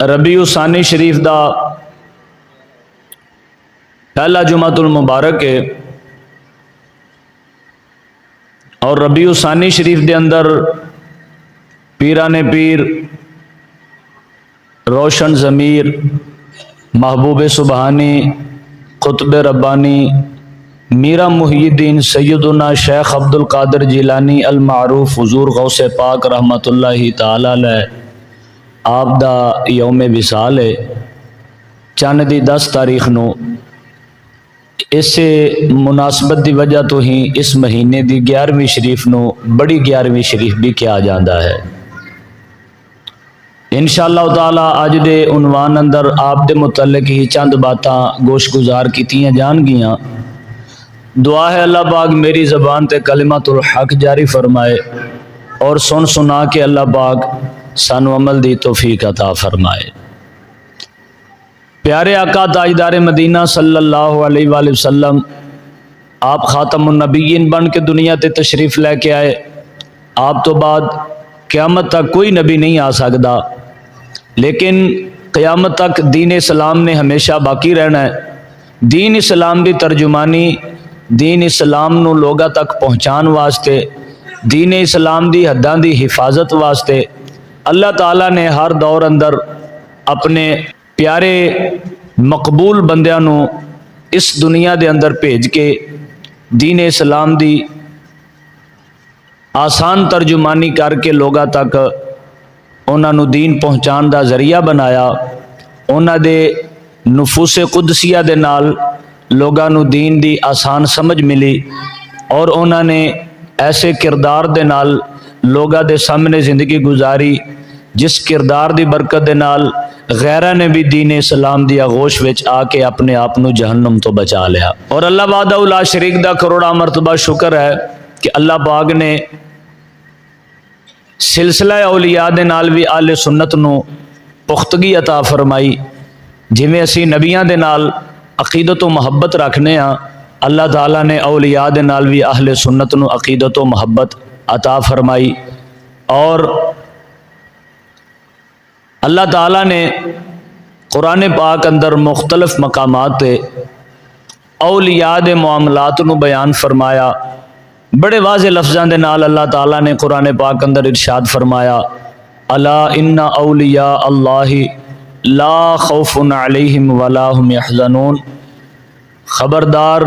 ربیع ثانی شریف دا پہلا جمعۃ المبارک ہے، اور ربیع ثانی شریف دے اندر پیران پیر، روشن ضمیر، محبوب سبحانی، قطب ربانی، میرا محی الدین سیدنا شیخ عبد القادر جیلانی المعروف حضور غوث پاک رحمت اللہ تعالی علیہ آپ دا یوم وصال ہے۔ چند دی 10 تاریخ نو اس مناسبت دی وجہ تو ہی اس مہینے دی 11ویں شریف نو بڑی 11ویں شریف بھی کیا جاندہ ہے۔ انشاءاللہ تعالی اج دے عنوان اندر آپ دے متعلق ہی چند باتاں گوش گزار کیتیاں جان گیاں۔ دعا ہے اللہ پاک میری زبان تے کلمۃ الحق جاری فرمائے، اور سن سنا کے اللہ پاک سانو عمل دی توفیق عطا فرمائے۔ پیارے آقا تاجدار مدینہ صلی اللہ علیہ وآلہ وسلم آپ خاتم النبیین بن کے دنیا تے تشریف لے کے آئے۔ آپ تو بعد قیامت تک کوئی نبی نہیں آ سکتا، لیکن قیامت تک دین اسلام نے ہمیشہ باقی رہنا ہے۔ دین اسلام دی ترجمانی، دین اسلام نو لوگاں تک پہنچان واسطے، دین اسلام دی حداں دی حفاظت واسطے اللہ تعالیٰ نے ہر دور اندر اپنے پیارے مقبول بندیاں نو اس دنیا دے اندر بھیج کے دین اسلام دی آسان ترجمانی کر کے لوگاں تک انہاں نو دین پہنچان دا ذریعہ بنایا۔ انہاں دے نفوس قدسیہ دے نال لوگاں نو دین دی آسان سمجھ ملی، اور انہاں نے ایسے کردار دے نال لوگاں دے سامنے زندگی گزاری جس کردار دی برکت دے نال غیرہ نے بھی دین اسلام دی آغوش وچ آ کے اپنے آپ نو جہنم تو بچا لیا۔ اور اللہ وحدہ لا شریک دا کروڑا مرتبہ شکر ہے کہ اللہ پاک نے سلسلہ اولیاء دے نال بھی اہل سنت نو پختگی عطا فرمائی۔ جویں اسی نبیاں دے نال عقیدت و محبت رکھنے ہاں، اللہ تعالیٰ نے اولیاء دے نال بھی اہل سنت نو عقیدت و محبت عطا فرمائی۔ اور اللہ تعالیٰ نے قرآن پاک اندر مختلف مقامات تے اولیاء دے معاملات نو بیان فرمایا۔ بڑے واضح لفظاں دے نال اللہ تعالیٰ نے قرآن پاک اندر ارشاد فرمایا، الا ان اولیاء اللہ لا خوف علیہم ولا هم یحزنون، خبردار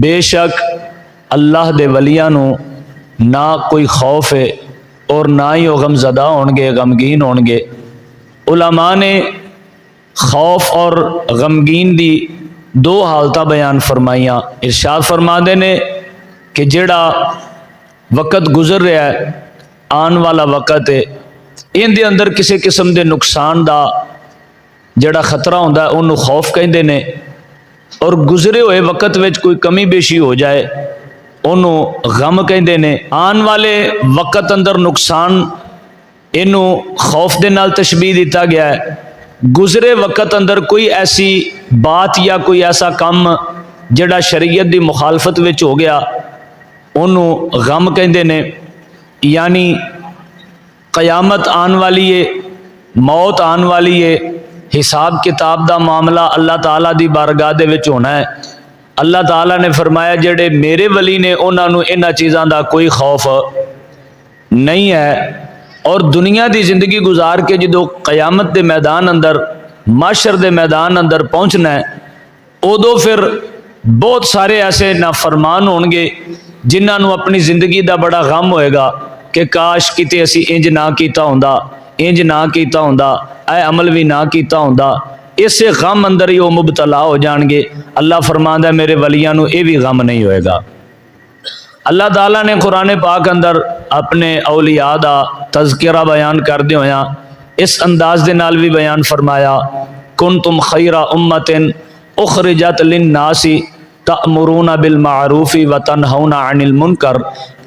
بے شک اللہ دے ولیاں نو نہ کوئی خوف ہے اور نہ ہی وہ غم زدہ ہونگے، غمگین ہونگے۔ علماء نے خوف اور غمگین دی 2 حالتہ بیان فرمائیاں۔ ارشاد فرما دے نے کہ جڑا وقت گزر رہا ہے، آن والا وقت ہے، ان دے اندر کسی قسم دے نقصان دا جڑا خطرہ ہوندا ہے انہوں خوف کہندے نے، اور گزرے ہوئے وقت وچ کوئی کمی بیشی ہو جائے انہوں غم کہندے نے۔ آن والے وقت اندر نقصان انہوں خوف دے نال تشبیہ دیتا گیا ہے۔ گزرے وقت اندر کوئی ایسی بات یا کوئی ایسا کام جڑا شریعت دی مخالفت وچ ہو گیا انہوں غم کہندے نے۔ یعنی قیامت آن والی ہے، موت آن والی ہے، حساب کتاب دا معاملہ اللہ تعالیٰ دی بارگاہ دے وچ ہونا ہے۔ اللہ تعالیٰ نے فرمایا جڑے میرے ولی نے انہاں نو انہاں چیزاں دا کوئی خوف نہیں ہے۔ اور دنیا دی زندگی گزار کے جدو قیامت دے میدان اندر، معاشر دے میدان اندر پہنچنا ہے، ادو پھر بہت سارے ایسے نافرمان ہونگے جنہاں نو اپنی زندگی دا بڑا غم ہوئے گا کہ کاش کتے اسی انج نہ کیتا ہوندا، انج نہ کیتا ہوندا، اے عمل بھی نہ کیتا ہوندا۔ اسے غم اندر ہی وہ مبتلا ہو جان گے۔ اللہ فرماندا ہے میرے ولیاں نو اے بھی غم نہیں ہوئے گا۔ اللہ تعالیٰ نے قرآن پاک اندر اپنے اولیاء دا تذکرہ بیان کر دے ہویا اس انداز دے نال بھی بیان فرمایا، کنتم خیر امت اخرجت للناس تأمرون بالمعروف وتنہون عن المنکر،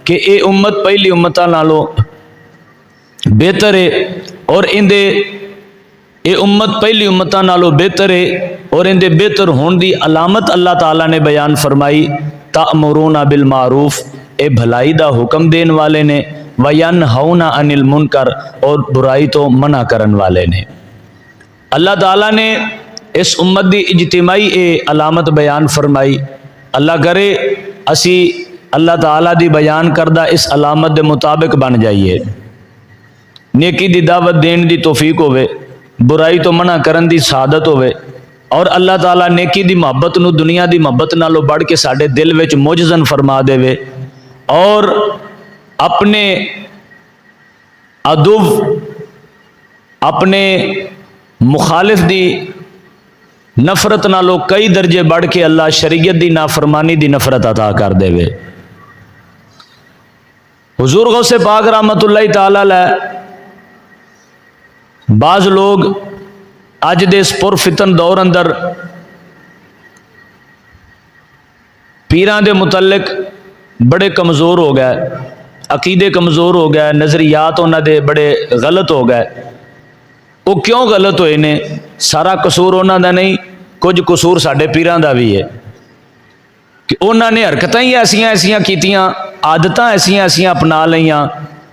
کہ اے امت پہلی امتاں نالوں بہتر ہے، اور اے امت پہلی امتاں نالوں بہتر ہے، اور ان دے بہتر ہون دی علامت اللہ تعالیٰ نے بیان فرمائی، تأمرون بالمعروف، اے بھلائی دا حکم دین والے نے، وینہون عن المنکر، اور برائی تو منع کرن والے نے۔ اللہ تعالیٰ نے اس امت دی اجتماعی علامت بیان فرمائی. اللہ کرے اسی اللہ تعالیٰ دی بیان کردہ اس علامت دے مطابق بن جائیے. نیکی دی دعوت دین دی توفیق ہوئے, برائی تو منع کرن دی سعادت ہوئے, اور اللہ تعالیٰ نیکی دی محبت نو دنیا دی محبت نالوں بڑھ کے ساڈے دل وچ موجزن فرما دے وے, اور اپنے عدو اپنے مخالف دی نفرت نالوں کئی درجے بڑھ کے اللہ شریعت دی نافرمانی دی نفرت عطا کر دے وے. حضور غوث پاک رحمت اللہ تعالی علیہ, بعض لوگ اج دے اس پرفتن دور اندر پیراں دے متعلق بڑے کمزور ہو گئے, عقیدے کمزور ہو گئے, نظریات انہاں دے بڑے غلط ہو گئے. وہ کیوں غلط ہوئے نے؟ سارا قصور انہاں دا نہیں, کچھ قصور ساڈے پیراں دا بھی ہے کہ انہاں نے حرکتاں ہی ایسیاں کیتیاں, عادتاں ایسیاں اپنا لیاں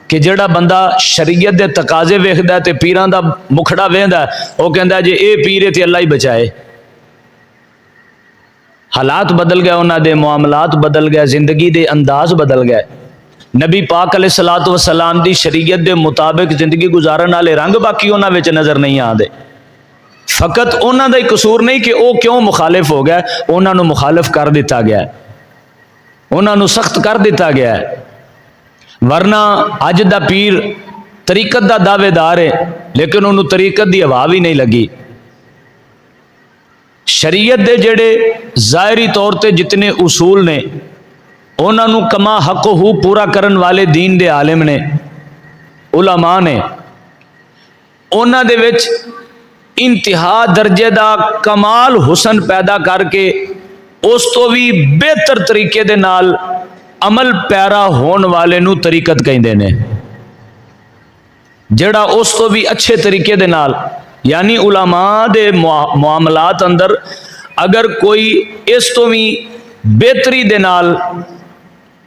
کہ جڑا بندہ شریعت دے تقاضے ویکھدا ہے تے پیراں دا مکھڑا ویندا ہے, وہ کہندا جے اے پیر تے اللہ ہی بچائے. حالات بدل گئے, انہاں دے معاملات بدل گئے, زندگی دے انداز بدل گئے. نبی پاک علیہ الصلوۃ والسلام دی شریعت دے مطابق زندگی گزارن والے رنگ باقی انہاں وچ نظر نہیں آندے. فقط انہاں دا ہی قصور نہیں کہ وہ کیوں مخالف ہو گئے, انہاں نو مخالف کر دیتا گیا ہے, انہاں نو سخت کر دیتا گیا ہے. ورنہ اج دا پیر طریقت دا دعوے دار ہے لیکن انہوں طریقت دی ہوا بھی نہیں لگی. شریعت دے جڑے ظاہری طور تے جتنے اصول نے انہاں نو کما حق ہو پورا کرن والے دین دے عالم نے, علماء نے, انہاں دے وچ انتہا درجے دا کمال حسن پیدا کر کے اس تو بھی بہتر طریقے دے نال عمل پیرا ہون والے نو طریقت کہندے نے. جڑا اس تو بھی اچھے طریقے دے نال, یعنی علماء دے معاملات اندر اگر کوئی اس تو بھی بہتری دے نال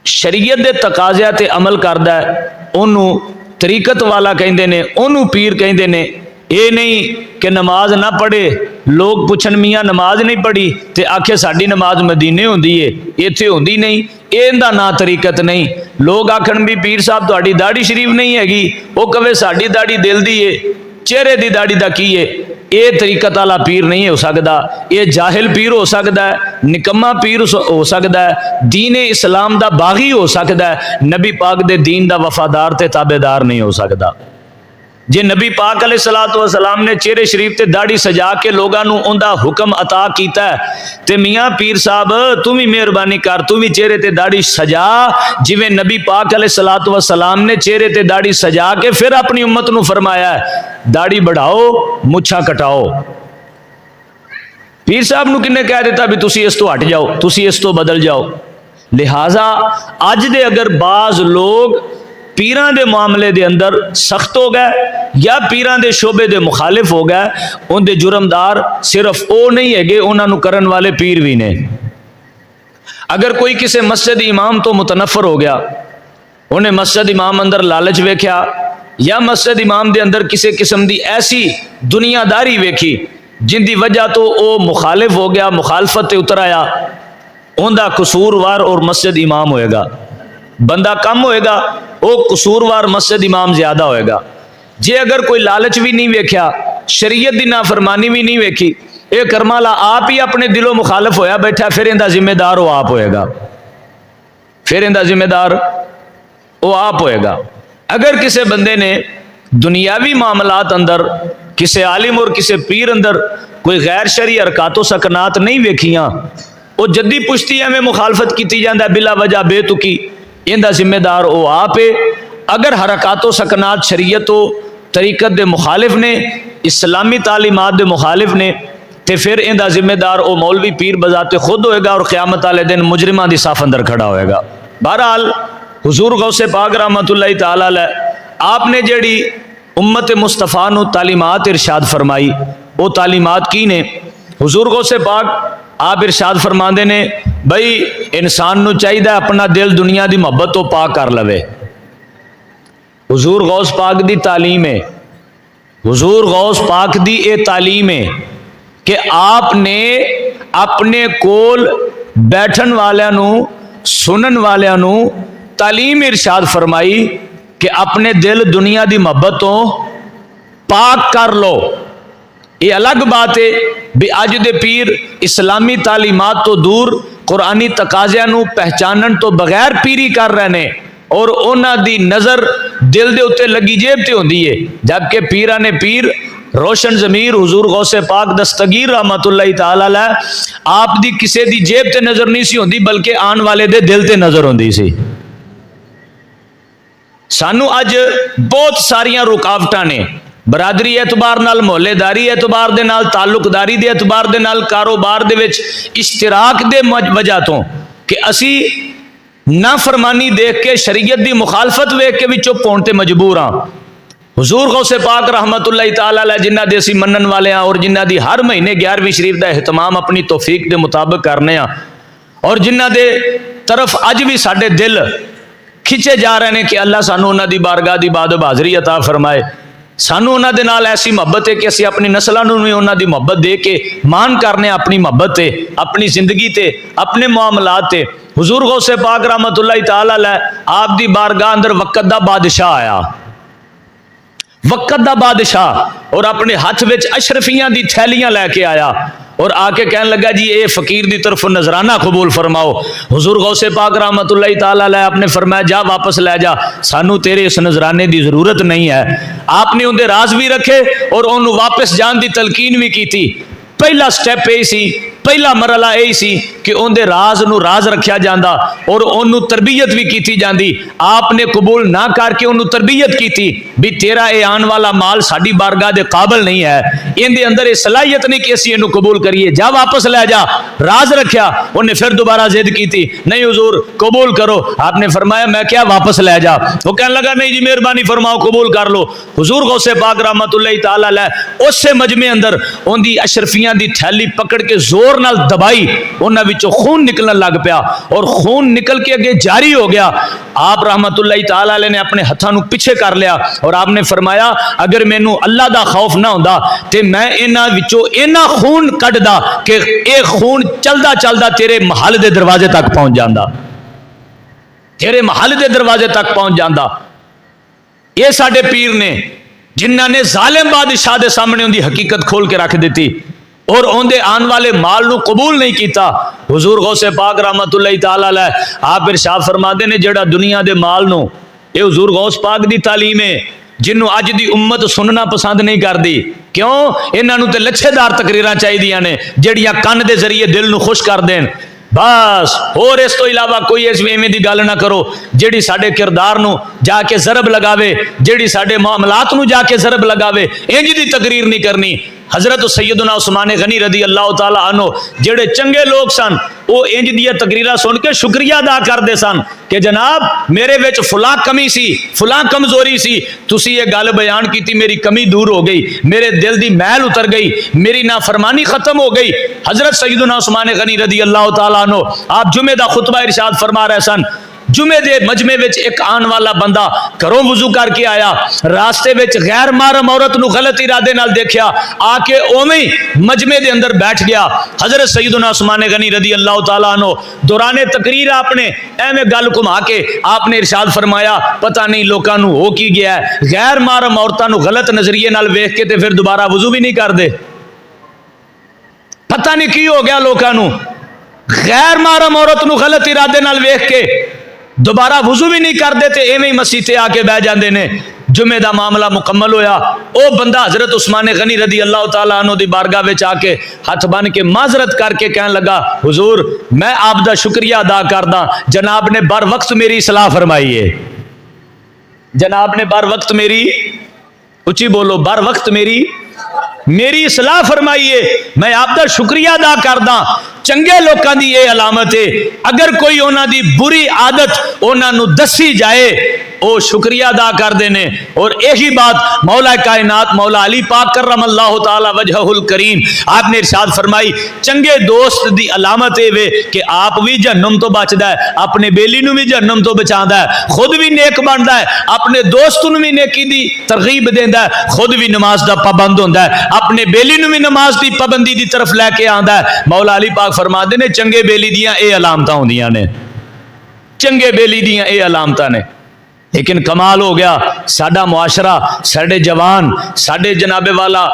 شریعت دے تقاضے تے عمل کردا ہے انہوں طریقت والا کہندے نے, انہوں پیر کہندے نے. اے نہیں کہ نماز نہ پڑھے, لوگ پوچھن میاں نماز نہیں پڑھی تے آکھے ساڈی نماز مدینے ہوندی ہے, ایتھے ہوندی نہیں, ایندا نا طریقت نہیں. لوگ آکھن بھی پیر صاحب تہاڈی داڑھی شریف نہیں ہیگی, وہ کہے ساڈی داڑھی دل دی ہے, چہرے دی داڑھی دا کی ہے. اے طریقت والا پیر نہیں ہو سکدا, اے جاہل پیر ہو سکدا ہے, نکما پیر ہو سکدا ہے, دین اسلام دا باغی ہو سکدا ہے, نبی پاک دے دین دا وفادار تے تابعدار نہیں ہو سکدا. جے نبی پاک علیہ الصلوۃ والسلام نے چہرے شریف تے داڑھی سجا کے لوگاں نو اوندا حکم عطا کیتا ہے تے میاں پیر صاحب تو بھی مہربانی کر, تو بھی چہرے تے داڑھی سجا جویں نبی پاک علیہ الصلوۃ والسلام نے چہرے تے داڑھی سجا کے پھر اپنی امت نو فرمایا ہے داڑھی بڑھاؤ مچھاں کٹاؤ. پیر صاحب نو کنے کہہ دیتا بھی تسی اس تو ہٹ جاؤ, تسی اس تو بدل جاؤ. لہٰذا اج دے اگر بعض لوگ پیراں دے معاملے دے اندر سخت ہو گئے یا پیراں دے شعبے دے مخالف ہو گئے, ان دے جرمدار صرف او نہیں ہے گے, انہاں نو کرن والے پیر بھی نے. اگر کوئی کسی مسجد امام تو متنفر ہو گیا, انہیں مسجد امام اندر لالچ ویکھیا یا مسجد امام دے اندر کسی قسم دی ایسی دنیا داری ویکھی جن دی وجہ تو او مخالف ہو گیا, مخالفت تے اتر آیا, اوندا قصوروار اور مسجد امام ہوئے گا. بندہ کم ہوئے گا, وہ قصوروار مسجد امام زیادہ ہوئے گا. جے اگر کوئی لالچ بھی نہیں ویکھیا, شریعت دی نافرمانی بھی نہیں ویکھی, اے کرمالا آپ ہی اپنے دلوں مخالف ہویا بیٹھا, پھر اندہ ذمہ دار وہ آپ ہوئے گا, پھر اندہ ذمہ دار وہ آپ ہوئے گا. اگر کسی بندے نے دنیاوی معاملات اندر کسی عالم اور کسی پیر اندر کوئی غیر شرعی حرکات و سکنات نہیں ویکھیاں, وہ جدی پشتی میں مخالفت کیتی جاندہ ہے بلا وجہ بے تکی, اندہ ذمہ دار وہ آپ ہے. اگر حرکات و سکنات شریعت و طریقت دے مخالف نے, اسلامی تعلیمات دے مخالف نے, تے پھر اندہ ذمہ دار وہ مولوی پیر بذات خود ہوئے گا اور قیامت والے دن مجرمہ دی صاف اندر کھڑا ہوئے گا. بہرحال حضور غوث پاک رحمت اللہ تعالی علیہ آپ نے جڑی امت مصطفیٰ نو تعلیمات ارشاد فرمائی, وہ تعلیمات کی نے؟ حضور غوث پاک آپ ارشاد فرماندے نے بھئی انسان نو چاہیے اپنا دل دنیا دی محبت تو پاک کر لوے. حضور غوث پاک دی تعلیم ہے حضور غوث پاک دی اے تعلیم ہے کہ آپ نے اپنے کول بیٹھن والوں سنن والوں تعلیم ارشاد فرمائی کہ اپنے دل دنیا دی محبتوں پاک کر لو۔ یہ الگ بات ہے بھی اج دے پیر اسلامی تعلیمات تو دور قرآنی تقاضیاں نو پہچانن تو بغیر پیری کر رہے نے اور انہاں دی نظر دل دے اتے لگی جیب تے ہوندی ہے، جبکہ پیراں نے پیر روشن ضمیر حضور غوث پاک دستگیر رحمت اللہ تعالی علیہ آپ دی کسے دی جیب تے نظر نہیں سی ہوندی بلکہ آن والے دے دل تے نظر ہوندی سی۔ سانو اج بہت ساریاں رکاوٹاں نے، برادری اعتبار نال، محلے داری اعتبار دے نال، تعلق داری دے اعتبار دے نال، کاروبار دے وچ اشتراک دے وجہ تو کہ اسی نافرمانی دیکھ کے شریعت دی مخالفت ویکھ کے بھی چپ ہون تے مجبور ہاں۔ حضور غوث پاک رحمت اللہ تعالی علیہ جنہ دے اسی منن والے ہاں اور جنہ دی ہر مہینے 11ویں شریف دا اہتمام اپنی توفیق دے مطابق کرنے ہاں اور جنہ دے طرف اج بھی ساڈے دل کھچے جا رہے ہیں کہ اللہ سانو انہاں دی بارگاہ دی باد حاضری عطا فرمائے، سانو انہاں دے نال ایسی محبت ہے کہ اسی اپنی نسلاں نوں بھی انہاں دی محبت دے کے مان کرنے اپنی محبت تے، اپنی زندگی تے، اپنے معاملات تے۔ حضور غوث پاک رحمت اللہ تعالی علیہ آپ دی بارگاہ اندر وقت دا بادشاہ آیا، وقت دا بادشاہ، اور اپنے ہاتھ وچ اشرفیاں دی تھیلیاں لے کے آیا اور آ کے کہنے لگا جی اے فقیر دی طرف نذرانہ قبول فرماؤ۔ حضور غوث پاک رحمت اللہ تعالی علیہ آپ نے فرمایا جا واپس لے جا، سانو تیرے اس نذرانے دی ضرورت نہیں ہے۔ آپ نے اندے راز بھی رکھے اور انہوں واپس جان دی تلقین بھی کی تھی۔ پہلا سٹیپ یہی سی، پہلا مرحلہ یہی سی کہ اندے راز نو راز رکھیا جاندہ اور انہوں تربیت بھی کیتی جاندی۔ آپ نے قبول نہ کر کے انہوں تربیت کیتی بھی تیرا اے آن والا مال ساڈی بارگاہ دے قابل نہیں ہے، ان دے اندر صلاحیت نہیں کہ اسی انہوں قبول کریے، جا واپس لے جا۔ راز رکھیا، انہیں پھر دوبارہ ضد کیتی، نہیں حضور قبول کرو۔ آپ نے فرمایا میں کیا واپس لے جا؟ وہ کہنے لگا نہیں جی مہربانی فرماؤ قبول کر لو۔ حضور غوث پاک رحمت اللہ تعالی علیہ اس سے مجمع اندر ان دی اشرفیاں دی تھیلی پکڑ کے زور نال دبائی، انہاں وچوں خون نکلن لگ پیا اور خون نکل کے اگے جاری ہو گیا۔ آپ رحمت اللہ تعالی علیہ نے اپنے ہتھاں نو پیچھے کر لیا اور آپ نے فرمایا اگر مینوں اللہ دا خوف نہ ہوندا تے میں انہاں وچوں اینا خون کڈدا کہ اے خون چلدا چلدا تیرے محل دے دروازے تک پہنچ جاندا، تیرے محل دے دروازے تک پہنچ جاندا۔ یہ ساڈے پیر نے جنہاں نے ظالم بادشاہ دے سامنے ان دی حقیقت کھول کے رکھ دیتی اور ان دے آن والے مال نو قبول نہیں کیتا۔ حضور غوث پاک رحمت اللہ تعالی علیہ آپ ارشاد فرماندے نے جڑا دنیا دے مال نو، اے حضور غوث پاک دی تعلیم ہے جنوں اج دی امت سننا پسند نہیں کردی، کیوں؟ انہاں نو تے لچھے دار تقریراں چاہیدیاں نے جڑیاں کن دے ذریعے دل نو خوش کر دین، بس اور اس تو علاوہ کوئی ایویں دی گل نہ کرو جیڑی ساڈے کردار نو جا کے ضرب لگاوے، جیڑی ساڈے معاملات نو جا کے ضرب لگاوے، انج دی تقریر نہیں کرنی۔ حضرت سیدنا عثمان غنی رضی اللہ تعالی عنہ جڑے چنگے لوگ سن وہ انج دیا تقریرہ سن کے شکریہ ادا کردے سن کہ جناب میرے وچ فلاں کمی سی، فلاں کمزوری سی، تسی یہ گل بیان کیتی، میری کمی دور ہو گئی، میرے دل دی میل اتر گئی، میری نافرمانی ختم ہو گئی۔ حضرت سیدنا عثمان غنی رضی اللہ تعالی عنہ آپ جمعہ دا خطبہ ارشاد فرما رہے سن، جمعے دے مجمع وچ ایک آن والا بندہ گھروں وضو کر کے آیا، راستے وچ غیر محرم عورت نو غلط ارادے نال دیکھیا، آ کے اوویں مجمع دے اندر بیٹھ گیا۔ حضرت سیدنا عثمان غنی رضی اللہ تعالیٰ عنہ دوران تقریر آپ نے ایویں گل گھما کے آپ نے ارشاد فرمایا پتہ نہیں لوکاں نو ہو کی گیا ہے، غیر محرم عورتاں نو غلط نظریے نال ویکھ کے تے پھر دوبارہ وضو بھی نہیں کردے، پتہ نہیں کی ہو گیا لوکاں نو، غیر محرم عورت نو غلط ارادے نال ویکھ کے دوبارہ وضو بھی نہیں کر دیتے، ایویں مسیح تے آ کے بہ جاندے نے۔ جمعے دا معاملہ مکمل ہویا، او بندہ حضرت عثمان غنی رضی اللہ تعالیٰ عنہ دی بارگاہ وچ آ کے ہاتھ بن کے معذرت کر کے کہنے لگا حضور میں آپ دا شکریہ ادا کردا، جناب نے بر وقت میری اصلاح فرمائی ہے، جناب نے بر وقت میری، اچھی بولو، بر وقت میری اصلاح فرمائی ہے، میں آپ دا شکریہ ادا کردا۔ چنگے لوکاں دی یہ علامت ہے، اگر کوئی انہاں دی بری عادت انہاں نو دسی جائے وہ شکریہ ادا کرتے ہیں. اور یہی بات مولا کائنات مولا علی پاک کرم اللہ تعالی وجہ الکریم آپ نے ارشاد فرمائی چنگے دوست دی علامت ہے کہ آپ بھی جہنم تو بچدا ہے, اپنے بیلی نو بھی جہنم تو بچاندا ہے, خود بھی نیک بندا ہے, اپنے دوست نو بھی نیکی دی ترغیب دیندا ہے, خود بھی نماز دا پابند ہوندا ہے, اپنے بیلی نو بھی نماز دی پابندی دی طرف لے کے آندا ہے. مولا علی پاک فرماتے نے چنگے بیلی دیاں اے علامتاں ہوندیاں نے, چنگے بیلی دیاں اے علامتاں نے. لیکن کمال ہو گیا ساڈا معاشرہ, ساڈے جوان, ساڈے جناب والا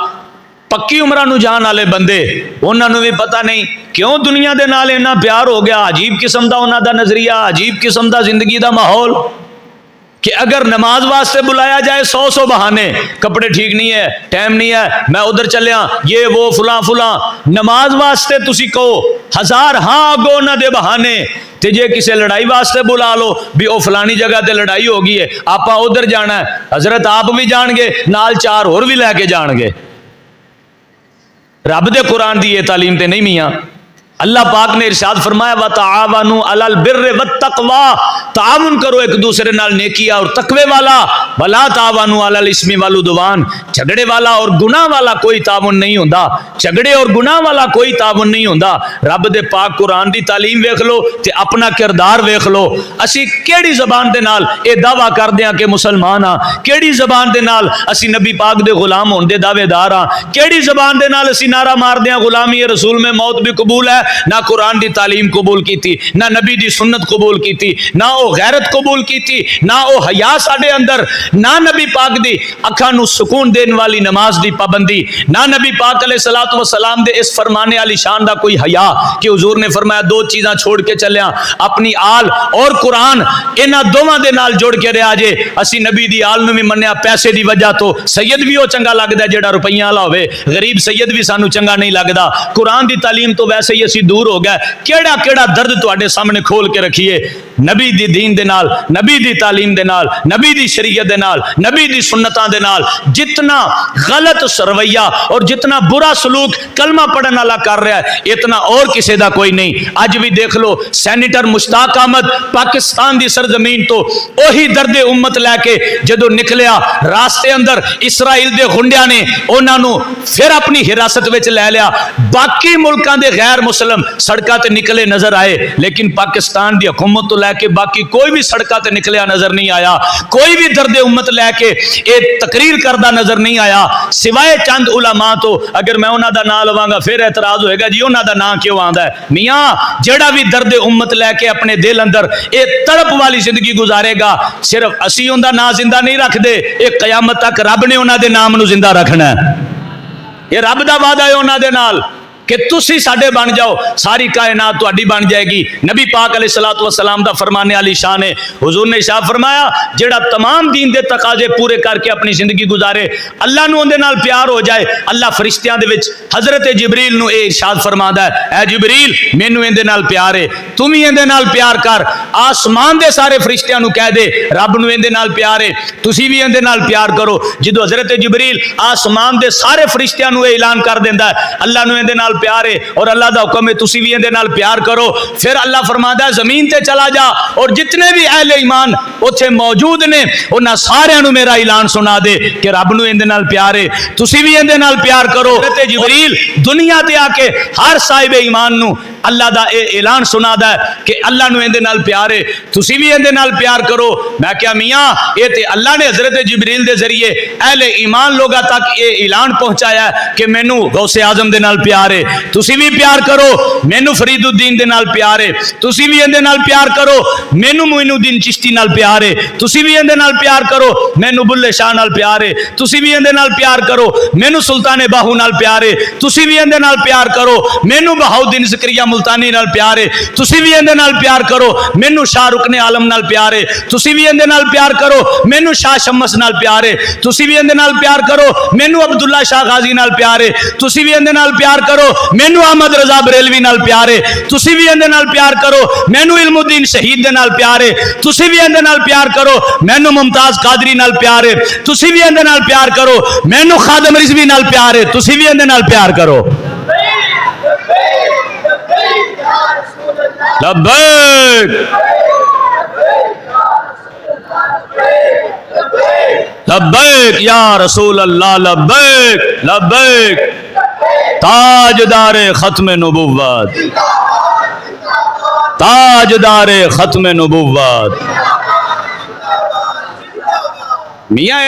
پکی عمرہ نو جان والے بندے, انہاں نو بھی پتہ نہیں کیوں دنیا دے نال اتنا پیار ہو گیا. عجیب قسم دا انہاں دا نظریہ, عجیب قسم دا زندگی دا ماحول کہ اگر نماز واسطے بلایا جائے 100 بہانے, کپڑے ٹھیک نہیں ہے, ٹائم نہیں ہے, میں ادھر چلیا, یہ وہ فلاں فلاں. نماز واسطے تسی کہو 1000 ہاں اگو نہ دے بہانے. تے جے کسے لڑائی واسطے بلا لو بھی او فلانی جگہ تے لڑائی ہو گئی ہے, آپا ادھر جانا ہے, حضرت آپ بھی جان گے نال 4 اور بھی لے کے جان گے. رب دے قرآن دی یہ تعلیم تے نہیں میاں. اللہ پاک نے ارشاد فرمایا وَتَعَاوَنُوا عَلَى الْبِرِّ وَالتَّقْوَى, تعاون کرو ایک دوسرے نال نیکیا اور تقوی والا. وَلَا تَعَاوَنُوا عَلَى الْإِثْمِ وَالْعُدْوَانِ, جھگڑے والا اور گناہ والا کوئی تعاون نہیں ہوندا, جھگڑے اور گناہ والا کوئی تعاون نہیں ہوندا. رب دے پاک قرآن دی تعلیم ویکھ لو تے اپنا کردار ویکھ لو. اسی کیڑی زبان دے نال اے دعویٰ کردے ہاں کہ مسلمان ہاں, کیڑی زبان دے نال اسی نبی پاک دے غلام ہون دے دعوے دار ہاں, کیڑی زبان دے نال اسی نعرہ مار دے ہاں غلامی رسول میں موت بھی قبول ہے. نہ قرآن دی تعلیم قبول کیتی, نہ نبی دی سنت قبول کیتی, نہ او غیرت قبول کیتی, نہ او حیا ساڈے اندر, نہ نبی پاک دی اکھاں نو سکون دین والی نماز دی پابندی, نہ نبی پاک علیہ الصلوۃ والسلام دے اس فرمانے علی شان دا کوئی حیا کہ حضور نے فرمایا 2 چیزاں چھوڑ کے چلیاں, اپنی آل اور قرآن, انہاں دوواں دے نال جوڑ کے رہا جے. اسی نبی دی آل نو بھی منیا پیسے دی وجہ تو, سید بھی او چنگا لگدا ہے جیڑا روپیاں والا ہوے, غریب سید بھی سانو چنگا نہیں لگدا. قرآن دی تعلیم تو ویسے ہی اسی دور ہو گئے. کیڑا کیڑا درد تواڈے سامنے کھول کے رکھیے. نبی دی دین دے نال, نبی دی تعلیم دے نال, نبی دی شریعت دے نال, نبی دی سنتاں دے نال جتنا غلط رویہ اور جتنا برا سلوک کلمہ پڑھن والا کر رہا ہے اتنا اور کسی دا کوئی نہیں. اج بھی دیکھ لو سینیٹر مشتاق احمد پاکستان دی سرزمین تو وہی درد امت لے کے جدو نکلیا, راستے اندر اسرائیل دے گنڈیاں نے انہاں نو پھر اپنی حراست وچ لے لیا. باقی ملکاں دے غیر مسلم سڑکاں تے نکلے نظر آئے, لیکن پاکستان دی حکومت تو لے کے باقی کوئی بھی سڑکاں تے نکلیا نظر نہیں آیا, کوئی بھی درد امت لے کے اے تقریر کردہ نظر نہیں آیا سوائے چند علماء تو. اگر میں انہاں دا نام لواں گا پھر اعتراض ہوئے گا جی انہاں دا نام کیوں آندا ہے. میاں جڑا بھی درد امت لے کے اپنے دل اندر اے تڑپ والی زندگی گزارے گا, صرف اسی انہاں دا نام زندہ نہیں رکھ دے, اے قیامت تک رب نے انہاں دے نام نو زندہ رکھنا ہے. یہ رب دا وعدہ ہے انہاں دے نال کہ تسی ساڈے بن جاؤ, ساری کائنات تہاڈی بن جائے گی. نبی پاک علیہ الصلوۃ والسلام دا فرمانے علی شان ہے. حضور نے ارشاد فرمایا جڑا تمام دین دے تقاضے پورے کر کے اپنی زندگی گزارے, اللہ نو اندے نال پیار ہو جائے. اللہ فرشتیاں دے وچ حضرت جبریل نو اے ارشاد فرماندا ہے, اے جبریل مینوں اندے نال پیار ہے, تم ہی اندے نال پیار کر. آسمان دے سارے فرشتیاں نو کہہ دے رب نو اندے نال پیار ہے, تسی بھی اندے نال پیار کرو. جدو حضرت جبریل آسمان دے سارے فرشتیاں نو اعلان کر دیندا ہے اللہ نو اندے نال پیار ہے اور اللہ دا حکم ہے تسی بھی اندے نال پیار کرو, پھر اللہ فرماتا ہے زمین تے چلا جا اور جتنے بھی اہل ایمان اوتھے موجود نے انہاں سارے نو میرا اعلان سنا دے کہ رب نو اندے نال پیار ہے, تسی بھی اندے نال پیار کرو. حضرت جبریل دنیا تے آ کے ہر صاحب ایمان نو اللہ دا اے اعلان سنا دا ہے کہ اللہ نو اندے نال پیار ہے, تسی بھی اندے نال پیار کرو. میں کیا میاں اے تے اللہ نے حضرت جبریل دے ذریعے اہل ایمان لوگاں تک اے اعلان پہنچایا ہے کہ مینوں غوث اعظم دے نال پیار ہے, تسی بھی پیار کرو. مینوں فرید الدین دے نال پیار ہے, تسی بھی اندے نال پیار کرو. مینوں معین الدین چشتی نال پیار ہے, تسی بھی اندے نال پیار کرو. مینوں بلے شاہ نال پیار ہے, تسی بھی اندے نال پیار کرو. مینوں سلطان باہو نال پیار ہے, تسی بھی اندے نال پیار کرو. مینوں بہاؤدین زکریا ملتانی نال پیار ہے, تسی بھی اندے نال پیار کرو. مینوں شاہ رکن عالم نال پیار ہے, تسی بھی اندے نال پیار کرو. مینوں شاہ شمس نال پیار ہے, تسی بھی اندے نال پیار کرو. مینوں عبداللہ شاہ غازی نال پیار ہے, تسی بھی اندے نال پیار کرو. مینوں احمد رضا بریلوی نال پیار ہے, تسی بھی اندے نال پیار کرو. مینوں علم الدین شہید دے نال پیار ہے, تسی بھی اندے نال پیار کرو. مینوں ممتاز قادری نال پیار ہے, تسی بھی اندے نال پیار کرو. مینوں خادم رضوی نال پیار ہے, تسی بھی اندے نال پیار کرو. لبیک لبیک یا رسول اللہ لبیک لبیک تاجدار ختم نبوت تاجدار ختم نبوت میاں